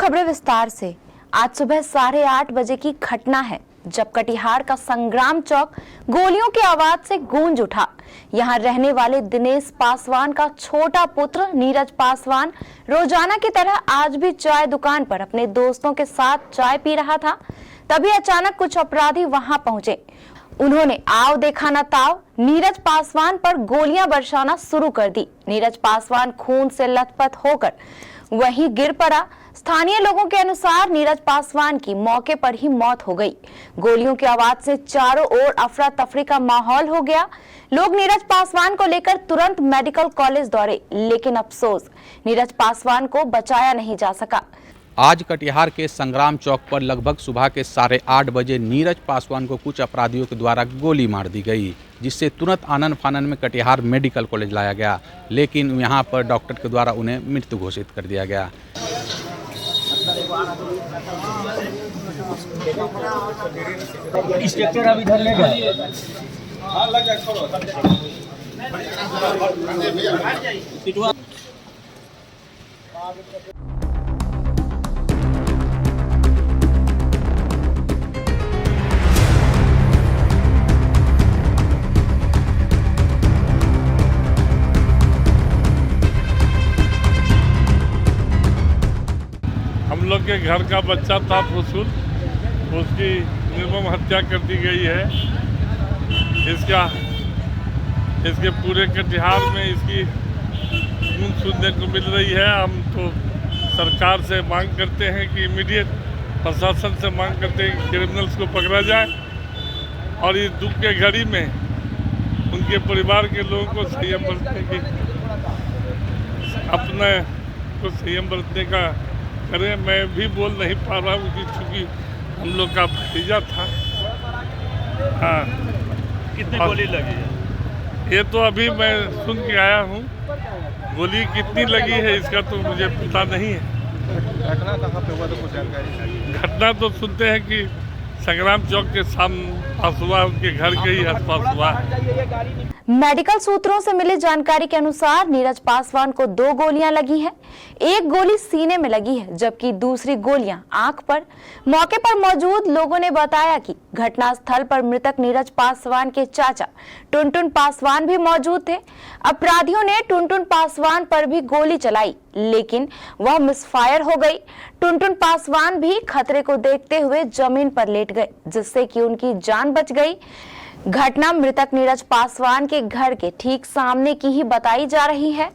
खबरें विस्तार से। आज सुबह 8:30 बजे की घटना है जब कटिहार का संग्राम चौक गोलियों की आवाज से गूंज उठा। यहां रहने वाले दिनेश पासवान का छोटा पुत्र नीरज पासवान रोजाना की तरह आज भी चाय दुकान पर अपने दोस्तों के साथ चाय पी रहा था। तभी अचानक कुछ अपराधी वहां पहुंचे। उन्होंने आओ देखा न ताओ नीरज पासवान पर गोलियां बरसाना शुरू कर दी। नीरज पासवान खून से लथपथ होकर वहीं गिर पड़ा। स्थानीय लोगों के अनुसार नीरज पासवान की मौके पर ही मौत हो गई। गोलियों की आवाज से चारों ओर अफरा तफरी का माहौल हो गया। लोग नीरज पासवान को लेकर तुरंत मेडिकल कॉलेज दौड़े, लेकिन अफसोस नीरज पासवान को बचाया नहीं जा सका। आज कटिहार के संग्राम चौक पर लगभग सुबह के 8:30 बजे नीरज पासवान को कुछ अपराधियों के द्वारा गोली मार दी गई, जिससे तुरंत आनन फानन में कटिहार मेडिकल कॉलेज लाया गया, लेकिन यहां पर डॉक्टर के द्वारा उन्हें मृत घोषित कर दिया गया। स्ट्रक्चर अभी इधर लेगा। हम लोग के घर का बच्चा था फुसूल, उसकी निर्मम हत्या कर दी गई है। इसके पूरे कटिहार में इसकी खून सुनने को मिल रही है। हम तो सरकार से मांग करते हैं कि इमीडिएट प्रशासन से मांग करते हैं कि क्रिमिनल्स को पकड़ा जाए और इस दुख के घड़ी में उनके परिवार के लोगों को संयम बरतने की अपने को संयम बरतने का करें। मैं भी बोल नहीं पा रहा हूँ कि चूँकि हम लोग का भतीजा था। हाँ, कितनी गोली लगी है? ये तो अभी मैं सुन के आया हूँ। गोली कितनी लगी है इसका तो मुझे पता नहीं है। घटना कहाँ पे हुआ तो कुछ जानकारी है? घटना तो सुनते हैं कि संग्राम चौक के सामने हुआ, उनके घर के ही आसपास हुआ। मेडिकल सूत्रों से मिली जानकारी के अनुसार नीरज पासवान को 2 गोलियां लगी हैं। एक गोली सीने में लगी है, जबकि दूसरी गोलियां आंख पर। मौके पर मौजूद लोगों ने बताया कि घटनास्थल पर मृतक नीरज पासवान के चाचा टुनटुन पासवान भी मौजूद थे। अपराधियों ने टुनटुन पासवान पर भी गोली चलाई, लेकिन वह मिसफायर हो गई। टुनटुन पासवान भी खतरे को देखते हुए जमीन पर लेट गए, जिससे कि उनकी जान बच गई। घटना मृतक नीरज पासवान के घर के ठीक सामने की ही बताई जा रही है।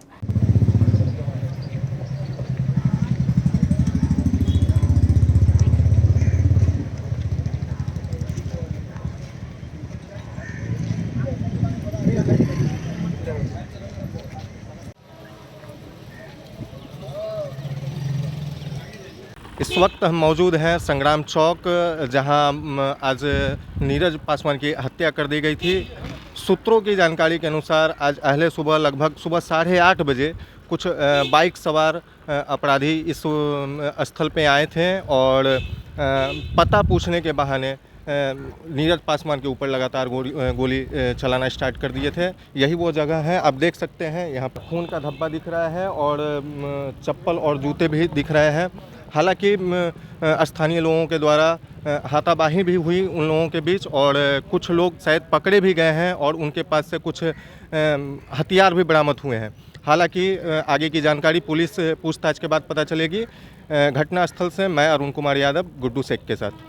इस वक्त हम मौजूद हैं संग्राम चौक, जहां आज नीरज पासवान की हत्या कर दी गई थी। सूत्रों की जानकारी के अनुसार आज अहले सुबह लगभग सुबह 8:30 बजे कुछ बाइक सवार अपराधी इस स्थल पे आए थे और पता पूछने के बहाने नीरज पासवान के ऊपर लगातार गोली चलाना स्टार्ट कर दिए थे। यही वो जगह है, आप देख सकते हैं यहाँ पर खून का धब्बा दिख रहा है और चप्पल और जूते भी दिख रहे हैं। हालांकि स्थानीय लोगों के द्वारा हाथापाई भी हुई उन लोगों के बीच और कुछ लोग शायद पकड़े भी गए हैं और उनके पास से कुछ हथियार भी बरामद हुए हैं। हालांकि आगे की जानकारी पुलिस पूछताछ के बाद पता चलेगी। घटनास्थल से मैं अरुण कुमार यादव, गुड्डू शेख के साथ।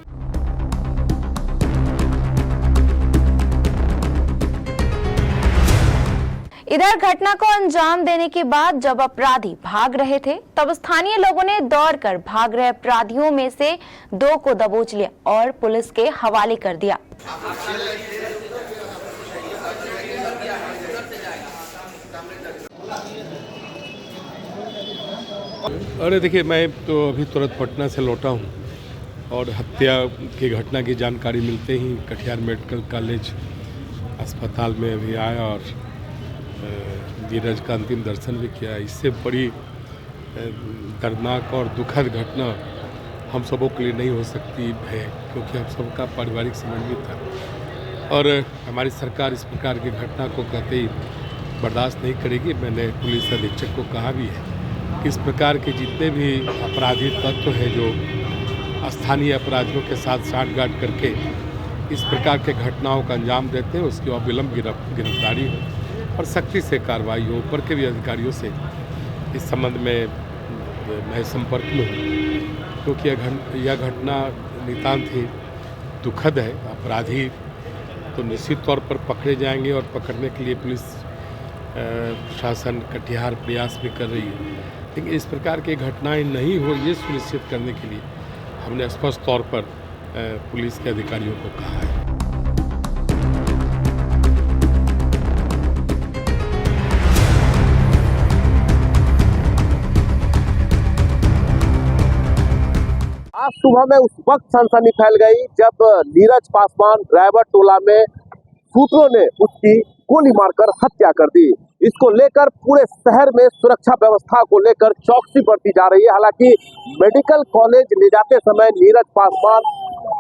इधर घटना को अंजाम देने के बाद जब अपराधी भाग रहे थे, तब स्थानीय लोगों ने दौड़कर भाग रहे अपराधियों में से 2 को दबोच लिया और पुलिस के हवाले कर दिया। अरे देखिए, मैं तो अभी तुरंत पटना से लौटा हूँ और हत्या की घटना की जानकारी मिलते ही कटिहार मेडिकल कॉलेज अस्पताल में अभी आया और नीरज का अंतिम दर्शन भी किया। इससे बड़ी दर्दनाक और दुखद घटना हम सबों के लिए नहीं हो सकती है, क्योंकि हम सबका पारिवारिक संबंध भी था और हमारी सरकार इस प्रकार की घटना को कहते ही बर्दाश्त नहीं करेगी। मैंने पुलिस अधीक्षक को कहा भी है इस प्रकार के जितने भी आपराधिक तत्व हैं जो स्थानीय अपराधियों के साथ साठगांठ करके इस प्रकार के घटनाओं का अंजाम देते हैं, उसकी अविलंब गिरफ्तारी हो और सख्ती से कार्रवाई हो। ऊपर के भी अधिकारियों से इस संबंध में मैं संपर्क में हूँ, क्योंकि यह घटना नितांत ही दुखद है। अपराधी तो निश्चित तौर पर पकड़े जाएंगे और पकड़ने के लिए पुलिस प्रशासन कटिहार प्रयास भी कर रही है, लेकिन इस प्रकार की घटनाएं नहीं हो ये सुनिश्चित करने के लिए हमने स्पष्ट तौर पर पुलिस के अधिकारियों को कहा है। आज सुबह में उस वक्त सनसनी फैल गई जब नीरज पासवान ड्राइवर टोला में सूत्रों ने उसकी गोली मारकर हत्या कर दी। इसको लेकर पूरे शहर में सुरक्षा व्यवस्था को लेकर चौकसी बरती जा रही है। हालांकि मेडिकल कॉलेज ले जाते समय नीरज पासवान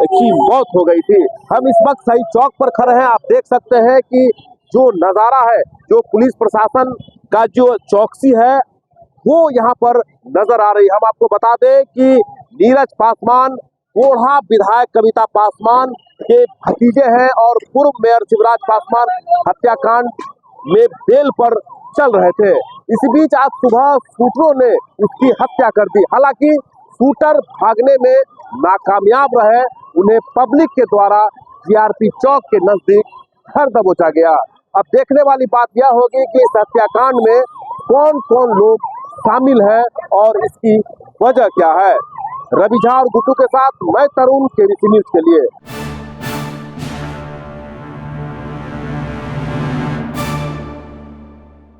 की मौत हो गई थी। हम इस वक्त सही चौक पर खड़े हैं। आप देख सकते हैं कि जो नज़ारा है, जो पुलिस प्रशासन का जो चौकसी है वो यहाँ पर नजर आ रही है। हम आपको बता दें कि नीरज पासवान कोढ़ा विधायक कविता पासवान के भतीजे हैं और पूर्व मेयर शिवराज पासवान हत्याकांड में बेल पर चल रहे थे। इसी बीच आज सुबह शूटरों ने उसकी हत्या कर दी। हालांकि शूटर भागने में नाकामयाब रहे, उन्हें पब्लिक के द्वारा जीआरपी चौक के नजदीक घर दबोचा गया। अब देखने वाली बात यह होगी कि इस हत्याकांड में कौन कौन लोग शामिल है और इसकी वजह क्या है। रवि झा और गुड्डू के साथ मैं तरुण, केबीसी न्यूज़ के लिए।